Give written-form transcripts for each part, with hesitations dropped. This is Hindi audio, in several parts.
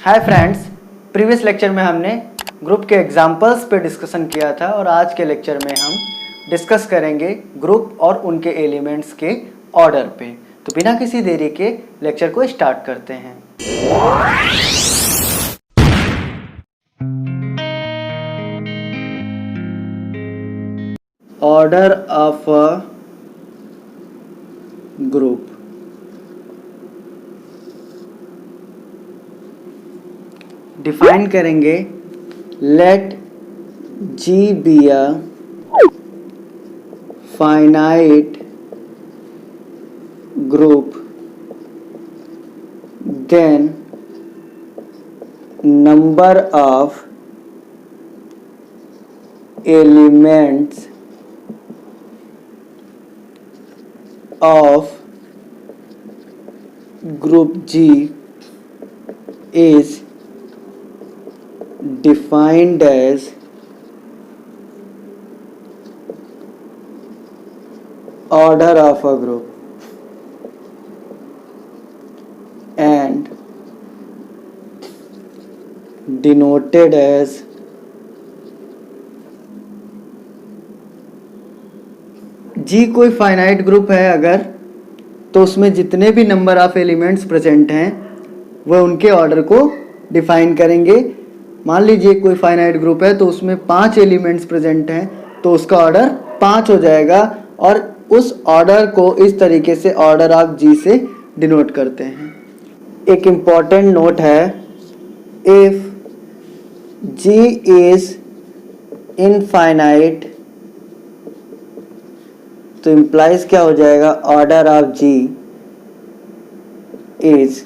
हाय फ्रेंड्स, प्रीवियस लेक्चर में हमने ग्रुप के एग्जाम्पल्स पे डिस्कशन किया था और आज के लेक्चर में हम डिस्कस करेंगे ग्रुप और उनके एलिमेंट्स के ऑर्डर पे। तो बिना किसी देरी के लेक्चर को स्टार्ट करते हैं। Order of a group. Define करेंगे let G be a finite group then number of elements of group G is defined as order of a group and denoted as G कोई फाइनाइट ग्रुप है अगर, तो उसमें जितने भी नंबर ऑफ एलिमेंट्स प्रेजेंट हैं वह उनके ऑर्डर को डिफाइन करेंगे। मान लीजिए कोई फाइनाइट ग्रुप है तो उसमें 5 एलिमेंट्स प्रेजेंट हैं तो उसका ऑर्डर 5 हो जाएगा और उस ऑर्डर को इस तरीके से ऑर्डर ऑफ G से डिनोट करते हैं। एक इम्पॉर्टेंट नोट है, इफ G इज इनफाइनाइट तो इम्प्लाइज क्या हो जाएगा, order of G is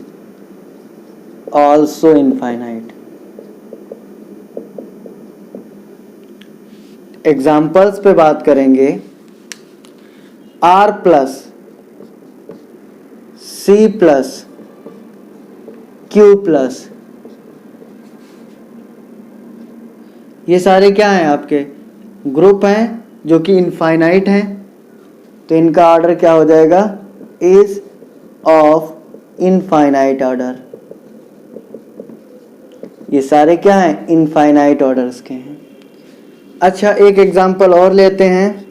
also infinite. Examples पे बात करेंगे। R plus C plus Q plus, ये सारे क्या हैं, आपके ग्रुप हैं जो कि इनफाइनाइट हैं, तो इनका ऑर्डर क्या हो जाएगा, इज ऑफ इनफाइनाइट ऑर्डर। ये सारे क्या हैं, इनफाइनाइट ऑर्डर्स के हैं। अच्छा, एक एग्जांपल और लेते हैं,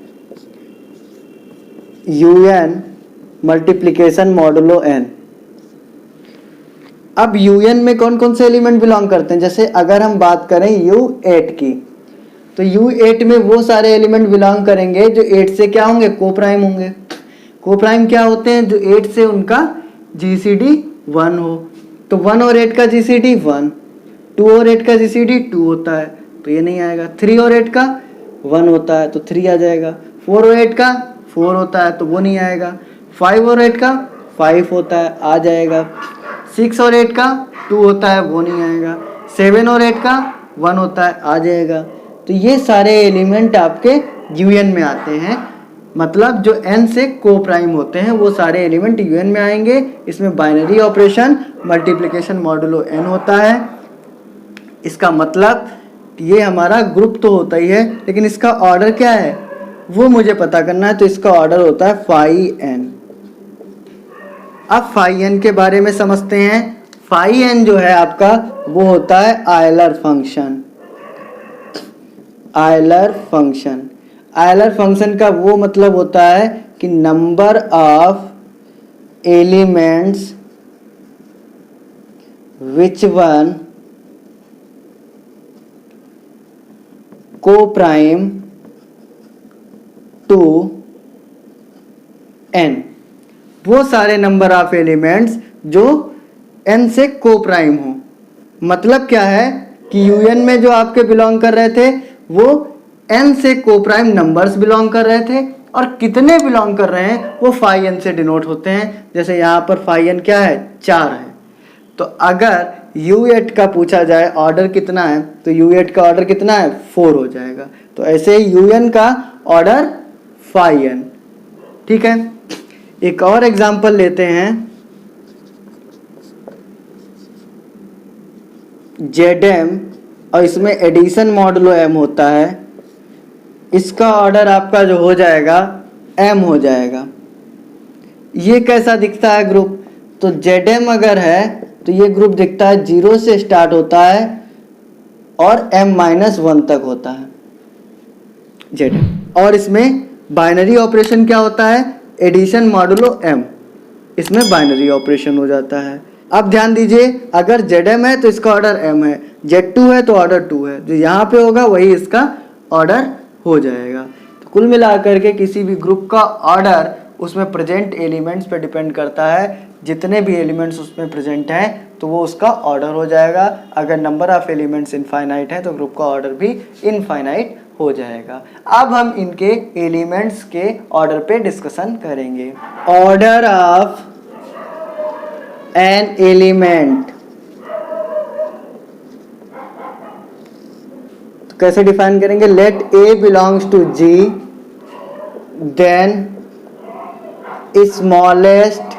UN मल्टीप्लिकेशन मॉडुलो n। अब UN में कौन कौन से एलिमेंट बिलोंग करते हैं, जैसे अगर हम बात करें U8 की, तो U8 में वो सारे एलिमेंट बिलोंग करेंगे जो 8 से क्या होंगे, कोप्राइम होंगे। कोप्राइम क्या होते हैं, जो 8 से उनका GCD 1 हो। तो 1 और 8 का GCD 1, 2 और 8 का GCD 2 होता है तो ये नहीं आएगा। 3 और 8 का 1 होता है तो 3 आ जाएगा। 4 और 8 का 4 होता है तो वो नहीं आएगा। 5 और 8 का 5 होता है, आ जाएगा। 6 और 8 का 2 होता है, वो नहीं आएगा। 7 और 8 का 1 होता है, आ जाएगा। तो ये सारे एलिमेंट आपके UN में आते हैं, मतलब जो n से को प्राइम होते हैं वो सारे एलिमेंट UN में आएंगे। इसमें binary operation multiplication modulo n होता है। इसका मतलब ये हमारा ग्रुप तो होता ही है, लेकिन इसका ऑर्डर क्या है वो मुझे पता करना है, तो इसका ऑर्डर होता है फाई n। अब फाई n के बारे में समझते हैं। फाई n जो है आपका वो होता है Euler function. Euler function, Euler function का वो मतलब होता है कि number of elements which one को प्राइम टू n, वो सारे नंबर ऑफ एलिमेंट्स जो n से को प्राइम हो। मतलब क्या है कि UN में जो आपके बिलोंग कर रहे थे वो n से को प्राइम नंबर्स बिलोंग कर रहे थे, और कितने बिलोंग कर रहे हैं वो फाई n से डिनोट होते हैं। जैसे यहाँ पर फाई n क्या है, 4 है। तो अगर U8 का पूछा जाए ऑर्डर कितना है, तो U8 का ऑर्डर कितना है, 4 हो जाएगा। तो ऐसे ही UN का ऑर्डर फाई n। ठीक है, एक और एग्जांपल लेते हैं, ZM, और इसमें एडिशन मॉडुलो m होता है। इसका ऑर्डर आपका जो हो जाएगा m हो जाएगा। ये कैसा दिखता है ग्रुप, तो Zm अगर है तो ये ग्रुप दिखता है 0 से स्टार्ट होता है और m-1 तक होता है जेड। और इसमें बाइनरी ऑपरेशन क्या होता है, एडिशन मॉडुलो m, इसमें बाइनरी ऑपरेशन हो जाता है। अब ध्यान दीजिए, अगर Zm है तो इसका ऑर्डर m है, Z2 है तो ऑर्डर 2 है, जो यहाँ पे होगा वही इसका ऑर्डर हो जाएगा। तो कुल मिलाकर के किसी भी ग्रुप का ऑर्डर उसमें प्रेजेंट एलिमेंट्स पे डिपेंड करता है। जितने भी एलिमेंट्स उसमें प्रेजेंट हैं तो वो उसका ऑर्डर हो जाएगा। अगर नंबर ऑफ एलिमेंट्स इनफाइनाइट है तो ग्रुप का ऑर्डर भी इनफाइनाइट हो जाएगा। अब हम इनके एलिमेंट्स के ऑर्डर पे डिस्कशन करेंगे। ऑर्डर ऑफ एन एलिमेंट तो कैसे डिफाइन करेंगे, let a belongs to G, then smallest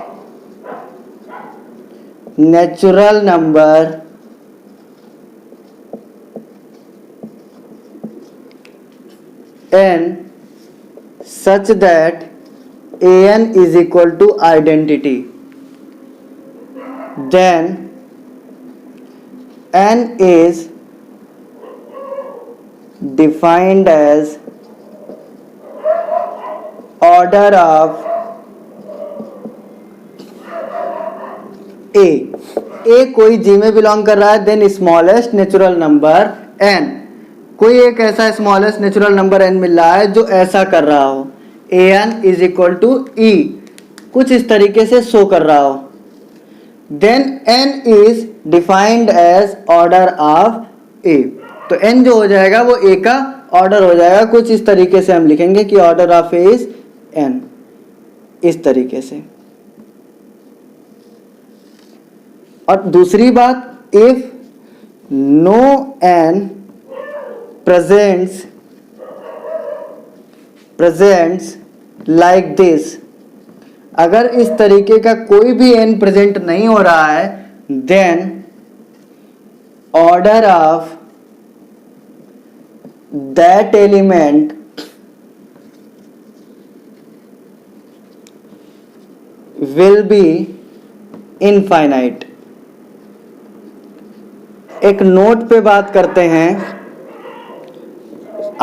natural number n such that an is equal to identity, then n is defined as order of a कोई जी में बिलोंग कर रहा है, then smallest natural number n, कोई एक ऐसा स्मॉलेस्ट नेचुरल नंबर n मिल रहा है जो ऐसा कर रहा हो, an is equal to e, कुछ इस तरीके से शो कर रहा हो, then n is defined as order of a। तो n जो हो जाएगा वो a का ऑर्डर हो जाएगा। कुछ इस तरीके से हम लिखेंगे कि order of a is n, इस तरीके से। और दूसरी बात, if no n presents like this, अगर इस तरीके का कोई भी n प्रेजेंट नहीं हो रहा है, then order of that element will be infinite। एक नोट पे बात करते हैं,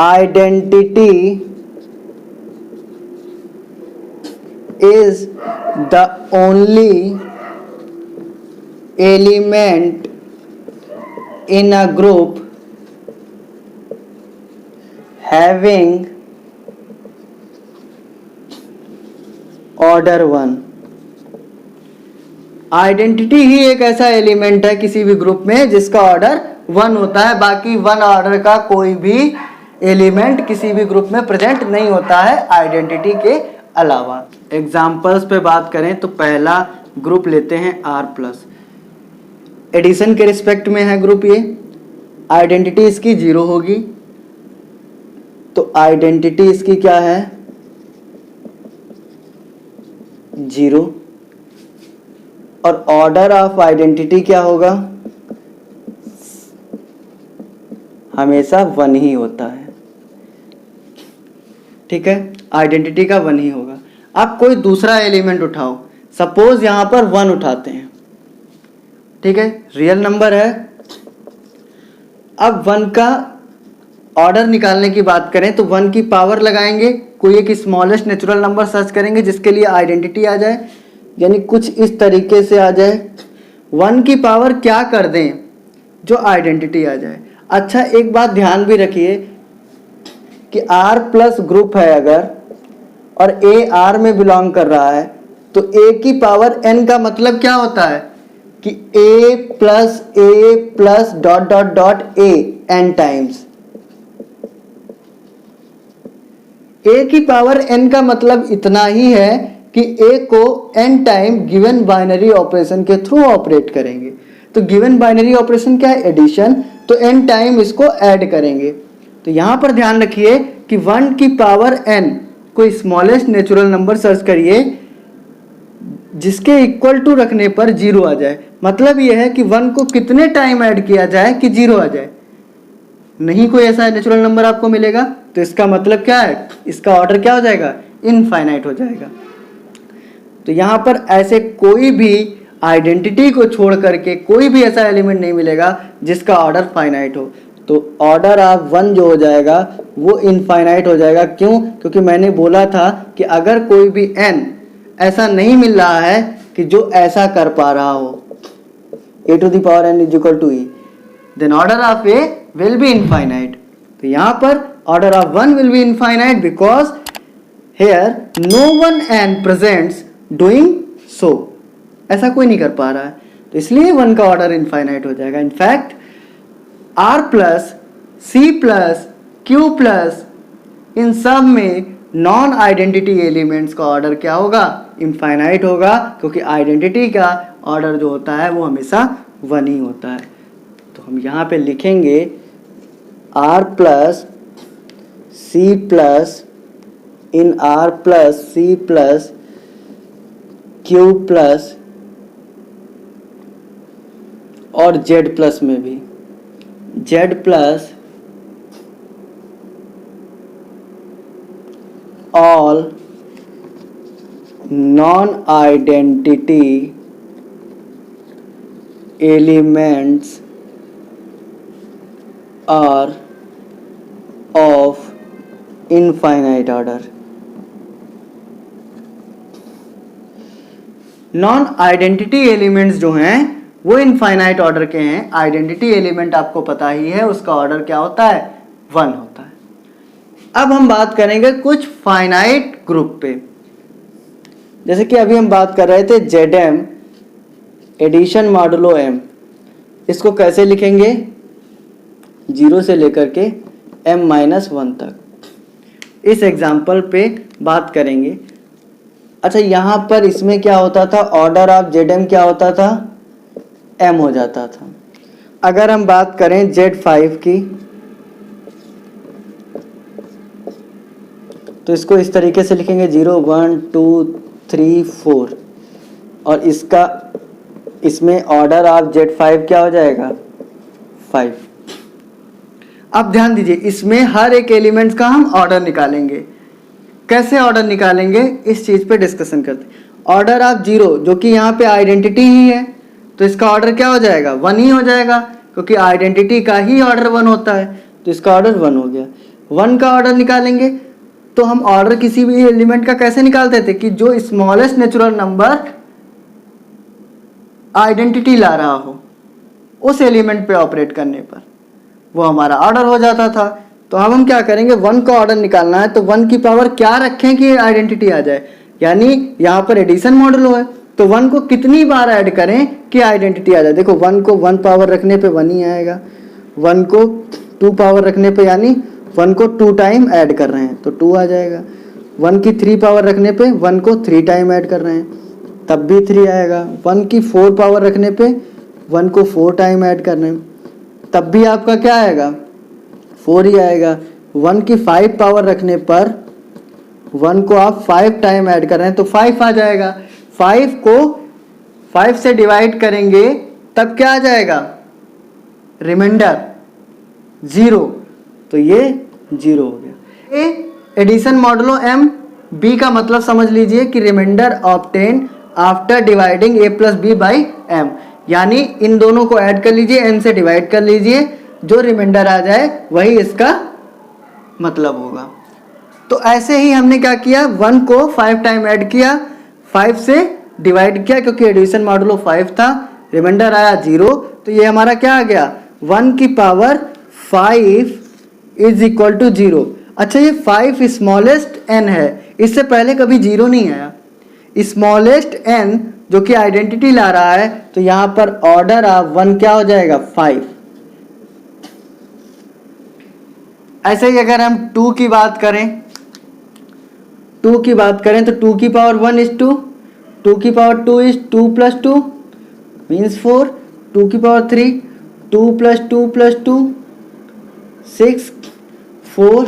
identity is the only element in a group having order 1। Identity ही एक ऐसा एलिमेंट है किसी भी ग्रुप में जिसका ऑर्डर 1 होता है, बाकी 1 ऑर्डर का कोई भी एलिमेंट किसी भी ग्रुप में प्रेजेंट नहीं होता है आइडेंटिटी के अलावा। एग्जाम्पल्स पे बात करें तो पहला ग्रुप लेते हैं R+, एडिशन के रिस्पेक्ट में है ग्रुप ये, आइडेंटिटी इसकी 0 होगी, तो आइडेंटिटी इसकी क्या है 0, और ऑर्डर ऑफ आइडेंटिटी क्या होगा, हमेशा 1 ही होता है। ठीक है, आइडेंटिटी का 1 ही होगा। अब कोई दूसरा एलिमेंट उठाओ, सपोज यहां पर 1 उठाते हैं, ठीक है, रियल नंबर है। अब 1 का ऑर्डर निकालने की बात करें तो 1 की पावर लगाएंगे, कोई एक स्मॉलेस्ट नेचुरल नंबर सर्च करेंगे जिसके लिए आइडेंटिटी आ जाए, यानी कुछ इस तरीके से आ जाए। 1 की पावर क्या कर दें जो आइडेंटिटी आ जाए। अच्छा, एक बात ध्यान भी रखिए कि R+ ग्रुप है अगर, और A R में बिलोंग कर रहा है, तो A की पावर n का मतलब क्या होता है कि A plus dot dot dot A n times. A की पावर n का मतलब इतना ही है कि A को n time given binary operation के थ्रू ऑपरेट करेंगे। तो गिवन बाइनरी ऑपरेशन क्या है, एडिशन, तो n टाइम इसको ऐड करेंगे। तो यहां पर ध्यान रखिए कि 1 की पावर n, कोई स्मॉलेस्ट नेचुरल नंबर सर्च करिए जिसके इक्वल टू रखने पर 0 आ जाए। मतलब यह है कि 1 को कितने टाइम ऐड किया जाए कि 0 आ जाए, नहीं कोई ऐसा नेचुरल नंबर आपको मिलेगा। तो इसका मतलब क्या है, इसका ऑर्डर क्या हो जाएगा, इनफाइनाइट हो जाएगा। तो यहां पर ऐसे कोई भी आइडेंटिटी को छोड़ करके कोई भी ऐसा एलिमेंट नहीं मिलेगा जिसका ऑर्डर फाइनाइट हो। तो ऑर्डर ऑफ 1 जो हो जाएगा वो इनफाइनाइट हो जाएगा। क्यों? क्योंकि मैंने बोला था कि अगर कोई भी n ऐसा नहीं मिल रहा है कि जो ऐसा कर पा रहा हो, a to the power n is equal to e, then order of a will be infinite। तो यहाँ पर order of 1 will be infinite because here no one n presents doing so, ऐसा कोई नहीं कर पा रहा है, तो इसलिए 1 का ऑर्डर इनफाइनाइट हो जाएगा। In fact r plus c plus q plus इन सब में नॉन आइडेंटिटी एलिमेंट्स का ऑर्डर क्या होगा? इनफाइनाइट होगा, क्योंकि आइडेंटिटी का ऑर्डर जो होता है वो हमेशा 1 ही होता है। तो हम यहाँ पे लिखेंगे r प्लस c प्लस इन r plus c plus q plus और z प्लस में भी z plus all non-identity elements are of infinite order। Non identity elements जो हैं वो इनफाइनाइट ऑर्डर के हैं। आइडेंटिटी एलिमेंट आपको पता ही है, उसका ऑर्डर क्या होता है? 1 होता है। अब हम बात करेंगे कुछ फाइनाइट ग्रुप पे, जैसे कि अभी हम बात कर रहे थे Zm एडिशन मॉडुलो m, इसको कैसे लिखेंगे? 0 से लेकर के m-1 तक। इस एग्जाम्पल पे बात करेंगे। अच्छा, यहाँ पर इसमें क्या होता था? ऑर्डर ऑफ Zm क्या होता था? m हो जाता था। अगर हम बात करें Z5 की, तो इसको इस तरीके से लिखेंगे 0 1 2 3 4, और इसमें ऑर्डर ऑफ Z5 क्या हो जाएगा? 5। अब ध्यान दीजिए, इसमें हर एक एलिमेंट्स का हम ऑर्डर निकालेंगे। कैसे ऑर्डर निकालेंगे इस चीज पे डिस्कशन करते हैं। ऑर्डर ऑफ 0 जो कि यहाँ पे आइडेंटिटी ही है, तो इसका ऑर्डर क्या हो जाएगा? 1 ही हो जाएगा, क्योंकि आइडेंटिटी का ही ऑर्डर 1 होता है, तो इसका ऑर्डर 1 हो गया। 1 का ऑर्डर निकालेंगे तो हम ऑर्डर किसी भी एलिमेंट का कैसे निकालते थे कि जो smallest natural number identity law रहा हो, उस एलिमेंट पे ऑपरेट करने पर वो हमारा ऑर्डर हो जाता था। तो अब हम क्या करेंगे? 1 का ऑर्डर निकालना है, तो 1 की पावर क्या रखें कि आइडेंटिटी आ जाए? यानी यहाँ पर एडिशन मॉडुलो है, तो 1 को कितनी बार ऐड करें कि आइडेंटिटी आ जाए? देखो, 1 को 1 पावर रखने पे 1 ही आएगा, 1 को 2 पावर रखने पे, यानी 1 को 2 टाइम ऐड कर रहे हैं तो 2 आ जाएगा। 1 की 3 पावर रखने पे 1 को 3 टाइम ऐड कर रहे हैं तब भी 3 आएगा। 1 की 4 पावर रखने पे 1 को 4 टाइम ऐड कर रहे हैं तब भी आपका क्या आएगा? 4 ही आएगा। 1 की 5 पावर रखने पर 1 को आप 5 टाइम ऐड कर रहे हैं तो 5 आ जाएगा। 5 को 5 से डिवाइड करेंगे तब क्या आ जाएगा? रिमाइंडर 0, तो ये 0 हो गया। A addition modulo m, b का मतलब समझ लीजिए कि remainder obtain after dividing a plus b by m, यानी इन दोनों को ऐड कर लीजिए, n से डिवाइड कर लीजिए, जो रिमाइंडर आ जाए वही इसका मतलब होगा। तो ऐसे ही हमने क्या किया? 1 को 5 टाइम ऐड किया, 5 से डिवाइड किया, क्योंकि एडिशन मॉडुलो 5 था, रिमाइंडर आया 0, तो ये हमारा क्या आ गया? 1 की पावर 5 इज इक्वल टू 0। अच्छा, ये 5 स्मॉलेस्ट n है, इससे पहले कभी 0 नहीं आया। स्मॉलेस्ट n जो कि आइडेंटिटी ला रहा है, तो यहाँ पर ऑर्डर ऑफ 1 क्या हो जाएगा? 5। ऐसे ही अगर हम 2 की बात करें, 2 की बात करें तो 2 की पावर 1 इज 2, 2 की पावर 2 इज 2 प्लस 2 मीन्स 4, 2 की power 3 2 plus 2 plus 2 6, 4,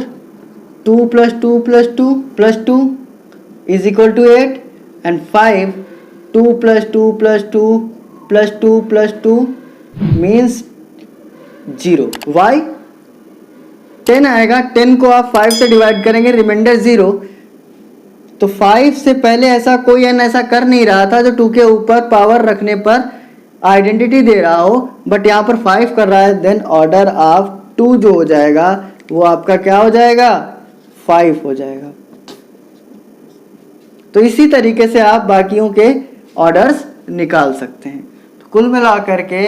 2 plus 2 plus 2 plus 2 is equal to 8, and 5 2 plus 2 plus 2 plus 2 plus 2 means 0। Y 10 आएगा, 10 को आप 5 से डिवाइड करेंगे, रिमाइंडर 0, तो 5 से पहले ऐसा कोई n ऐसा कर नहीं रहा था जो 2 के ऊपर पावर रखने पर आइडेंटिटी दे रहा हो, बट यहाँ पर 5 कर रहा है, देन ऑर्डर ऑफ 2 जो हो जाएगा वो आपका क्या हो जाएगा, 5 हो जाएगा। तो इसी तरीके से आप बाकियों के ऑर्डर्स निकाल सकते हैं। तो कुल मिलाकर के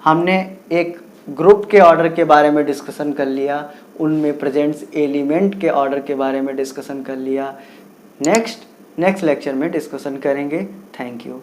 हमने एक ग्रुप के ऑर्डर के बारे में डिस्कशन कर लिया, उनमें प्रेजेंट्स एलिमेंट के ऑर्डर के बारे में डिस्कशन कर लिया। नेक्स्ट लेक्चर में डिस्कशन करेंगे। Thank you.